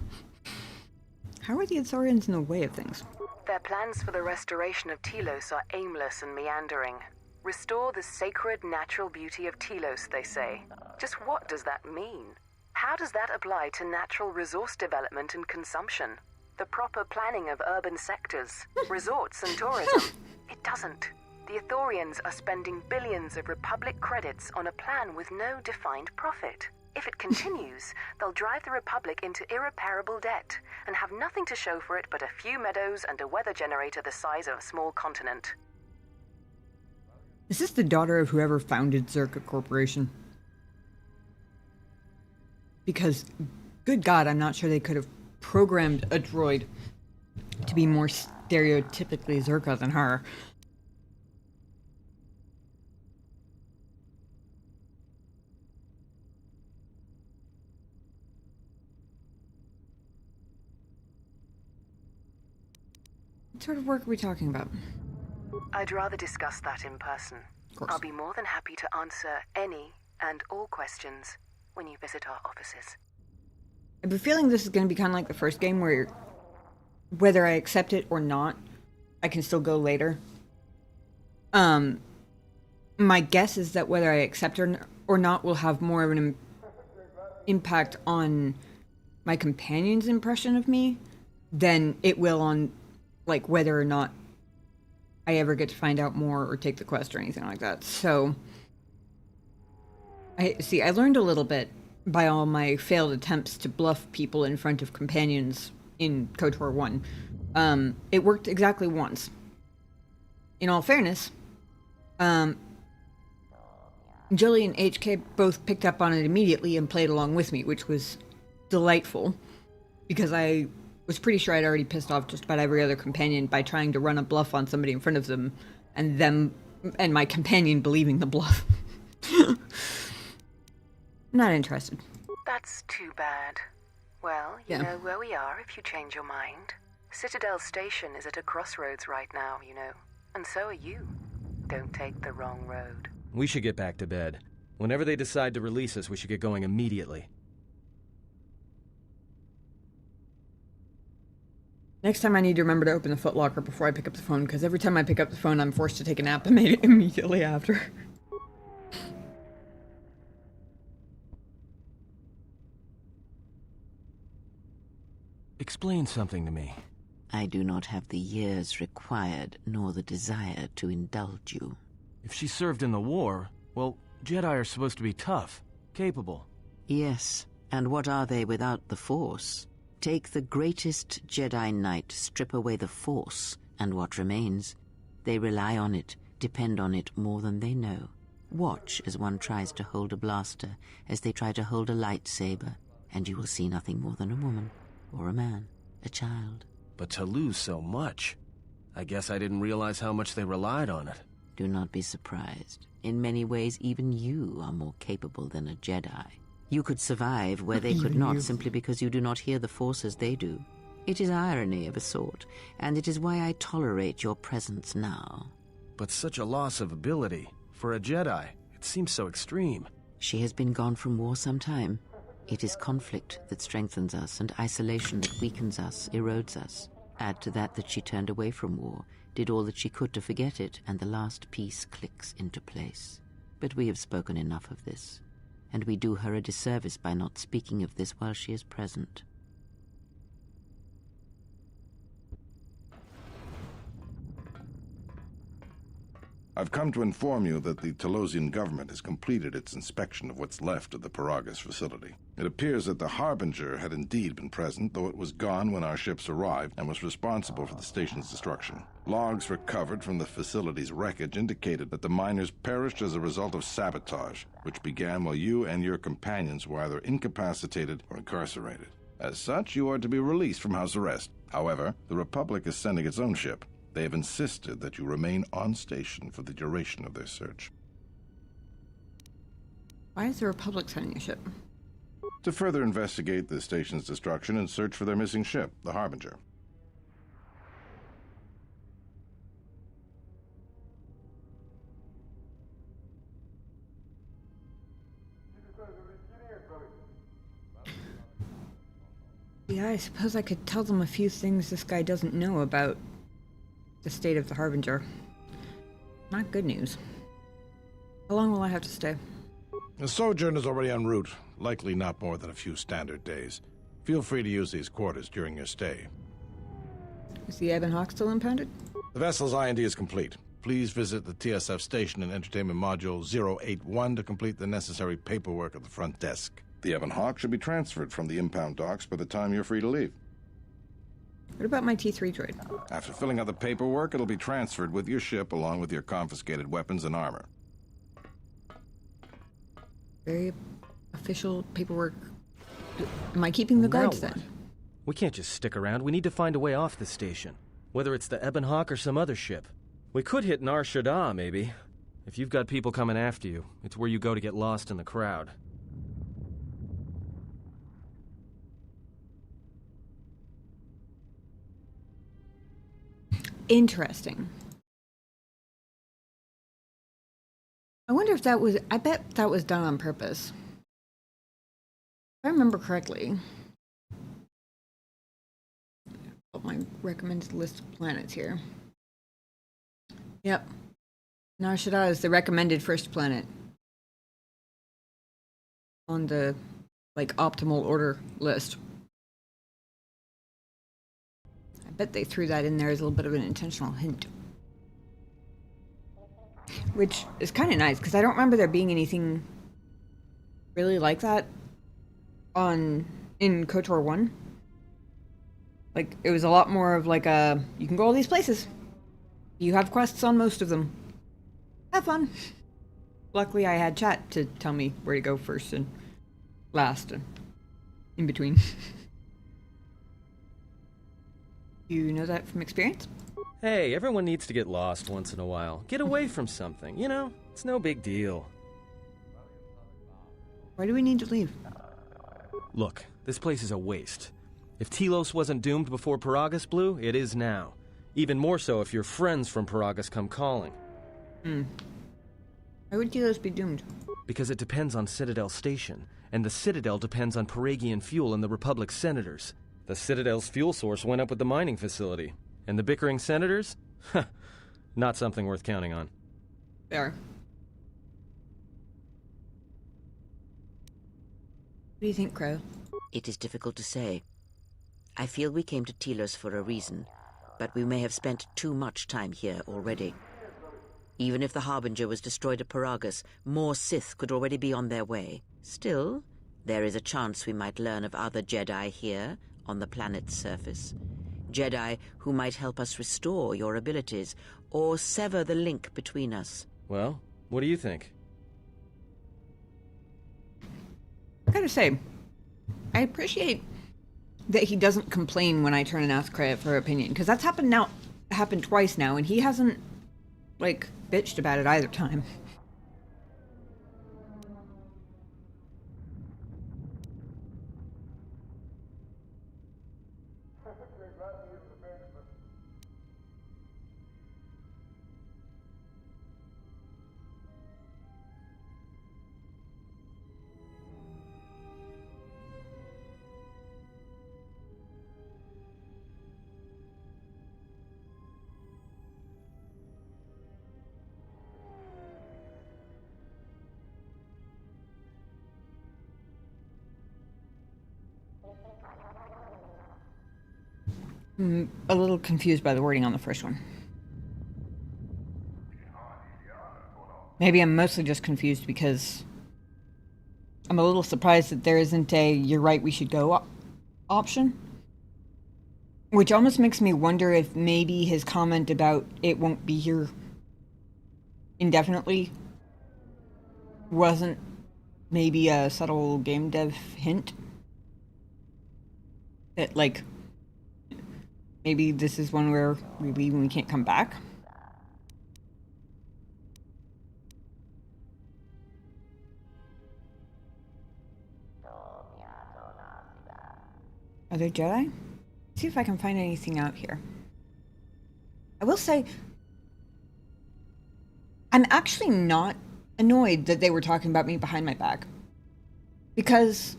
How are the Ithorians in the way of things? Their plans for the restoration of Telos are aimless and meandering. Restore the sacred natural beauty of Telos, they say. Just what does that mean? How does that apply to natural resource development and consumption? The proper planning of urban sectors, resorts and tourism? It doesn't. The Ithorians are spending billions of Republic credits on a plan with no defined profit. If it continues, they'll drive the Republic into irreparable debt and have nothing to show for it but a few meadows and a weather generator the size of a small continent. Is this the daughter of whoever founded Zerka Corporation? Because, good God, I'm not sure they could have programmed a droid to be more stereotypically Zerka than her. What sort of work are we talking about? I'd rather discuss that in person. Of course. I'll be more than happy to answer any and all questions when you visit our offices. I have a feeling this is going to be kind of like the first game where whether I accept it or not, I can still go later. My guess is that whether I accept it or not will have more of an impact on my companion's impression of me than it will on, like, whether or not I ever get to find out more or take the quest or anything like that. So, I learned a little bit by all my failed attempts to bluff people in front of companions in KOTOR 1. It worked exactly once. In all fairness, Jilly and HK both picked up on it immediately and played along with me, which was delightful, because I was pretty sure I'd already pissed off just about every other companion by trying to run a bluff on somebody in front of them, and my companion believing the bluff. Not interested. That's too bad. Well, you know where we are if you change your mind. Citadel Station is at a crossroads right now, you know. And so are you. Don't take the wrong road. We should get back to bed. Whenever they decide to release us, we should get going immediately. Next time I need to remember to open the footlocker before I pick up the phone, because every time I pick up the phone, I'm forced to take a nap immediately after. Explain something to me. I do not have the years required, nor the desire to indulge you. If she served in the war, well, Jedi are supposed to be tough, capable. Yes, and what are they without the Force? Take the greatest Jedi Knight, strip away the Force, and what remains? They rely on it, depend on it more than they know. Watch as one tries to hold a blaster, as they try to hold a lightsaber, and you will see nothing more than a woman, or a man, a child. But to lose so much, I guess I didn't realize how much they relied on it. Do not be surprised. In many ways, even you are more capable than a Jedi. You could survive where they could not, simply because you do not hear the Force as they do. It is irony of a sort, and it is why I tolerate your presence now. But such a loss of ability. For a Jedi, it seems so extreme. She has been gone from war some time. It is conflict that strengthens us, and isolation that weakens us, erodes us. Add to that she turned away from war, did all that she could to forget it, and the last piece clicks into place. But we have spoken enough of this, and we do her a disservice by not speaking of this while she is present. I've come to inform you that the Talosian government has completed its inspection of what's left of the Paragus facility. It appears that the Harbinger had indeed been present, though it was gone when our ships arrived and was responsible for the station's destruction. Logs recovered from the facility's wreckage indicated that the miners perished as a result of sabotage, which began while you and your companions were either incapacitated or incarcerated. As such, you are to be released from house arrest. However, the Republic is sending its own ship. They have insisted that you remain on station for the duration of their search. Why is the Republic sending a ship? To further investigate the station's destruction and search for their missing ship, the Harbinger. Yeah, I suppose I could tell them a few things this guy doesn't know about the state of the Harbinger. Not good news. How long will I have to stay? The sojourn is already en route, likely not more than a few standard days. Feel free to use these quarters during your stay. Is the Ebon Hawk still impounded? The vessel's IND is complete. Please visit the TSF station and Entertainment Module 081 to complete the necessary paperwork at the front desk. The Ebon Hawk should be transferred from the impound docks by the time you're free to leave. What about my T3 droid? After filling out the paperwork, it'll be transferred with your ship along with your confiscated weapons and armor. Very official paperwork. Am I keeping the guards then? We can't just stick around. We need to find a way off the station. Whether it's the Ebon Hawk or some other ship. We could hit Nar Shaddaa, maybe. If you've got people coming after you, it's where you go to get lost in the crowd. Interesting. I wonder if that was... I bet that was done on purpose. If I remember correctly. My recommended list of planets here. Yep. Nar Shaddaa is the recommended first planet on the, like, optimal order list. I bet they threw that in there as a little bit of an intentional hint. Which is kind of nice, because I don't remember there being anything really like that in KOTOR 1. Like, it was a lot more of like a, you can go all these places. You have quests on most of them. Have fun. Luckily, I had chat to tell me where to go first and last and in between. You know that from experience? Hey, everyone needs to get lost once in a while. Get away from something, you know? It's no big deal. Why do we need to leave? Look, this place is a waste. If Telos wasn't doomed before Paragus blew, it is now. Even more so if your friends from Paragus come calling. Why would Telos be doomed? Because it depends on Citadel Station, and the Citadel depends on Paragian fuel and the Republic's senators. The Citadel's fuel source went up with the mining facility. And the bickering senators? Not something worth counting on. Fair. What do you think, Crow? It is difficult to say. I feel we came to Telos for a reason, but we may have spent too much time here already. Even if the Harbinger was destroyed at Paragus, more Sith could already be on their way. Still, there is a chance we might learn of other Jedi here on the planet's surface. Jedi who might help us restore your abilities, or sever the link between us. Well, what do you think? I gotta say, I appreciate that he doesn't complain when I turn and ask credit for her opinion, because that's happened twice now, and he hasn't, like, bitched about it either time. I'm a little confused by the wording on the first one. Maybe I'm mostly just confused because I'm a little surprised that there isn't a "you're right, we should go" option. Which almost makes me wonder if maybe his comment about it won't be here indefinitely wasn't maybe a subtle game dev hint. That, like, maybe this is one where we leave and we can't come back. Are there Jedi? Let's see if I can find anything out here. I will say, I'm actually not annoyed that they were talking about me behind my back. Because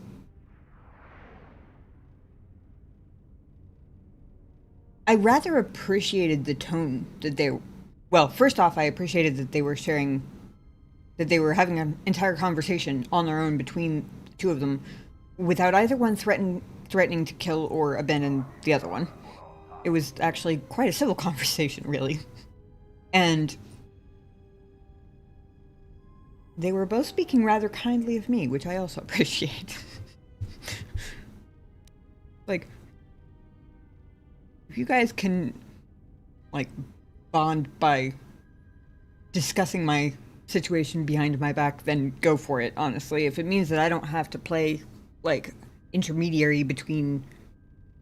I rather appreciated the tone that they... Well, first off, I appreciated that they were sharing... that they were having an entire conversation on their own between the two of them without either one threatening to kill or abandon the other one. It was actually quite a civil conversation, really. And they were both speaking rather kindly of me, which I also appreciate. Like, if you guys can, like, bond by discussing my situation behind my back, then go for it, honestly. If it means that I don't have to play, like, intermediary between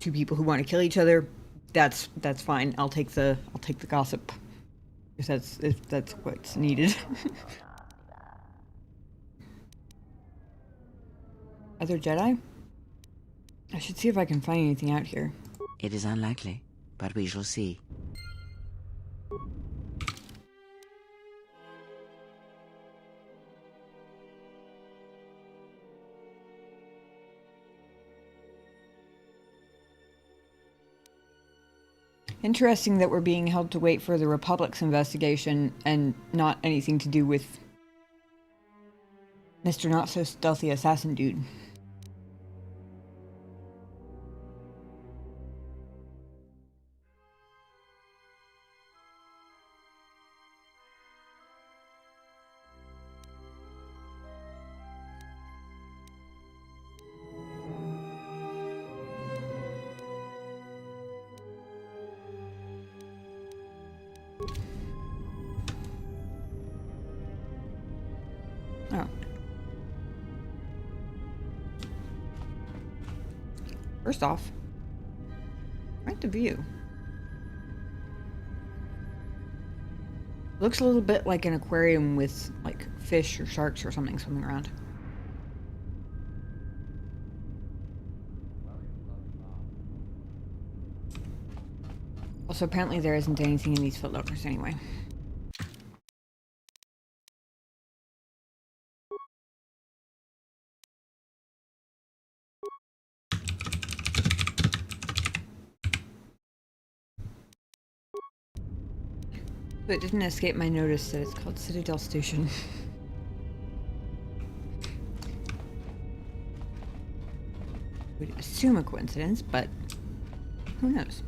two people who want to kill each other, that's fine. I'll take the gossip if that's what's needed. Other Jedi? I should see if I can find anything out here. It is unlikely, but we shall see. Interesting that we're being held to wait for the Republic's investigation and not anything to do with Mr. Not-So-Stealthy Assassin Dude. Oh. First off, right the view. Looks a little bit like an aquarium with, like, fish or sharks or something swimming around. Also, apparently there isn't anything in these footlockers anyway. But it didn't escape my notice that it's called Citadel Station. Would assume a coincidence, but who knows?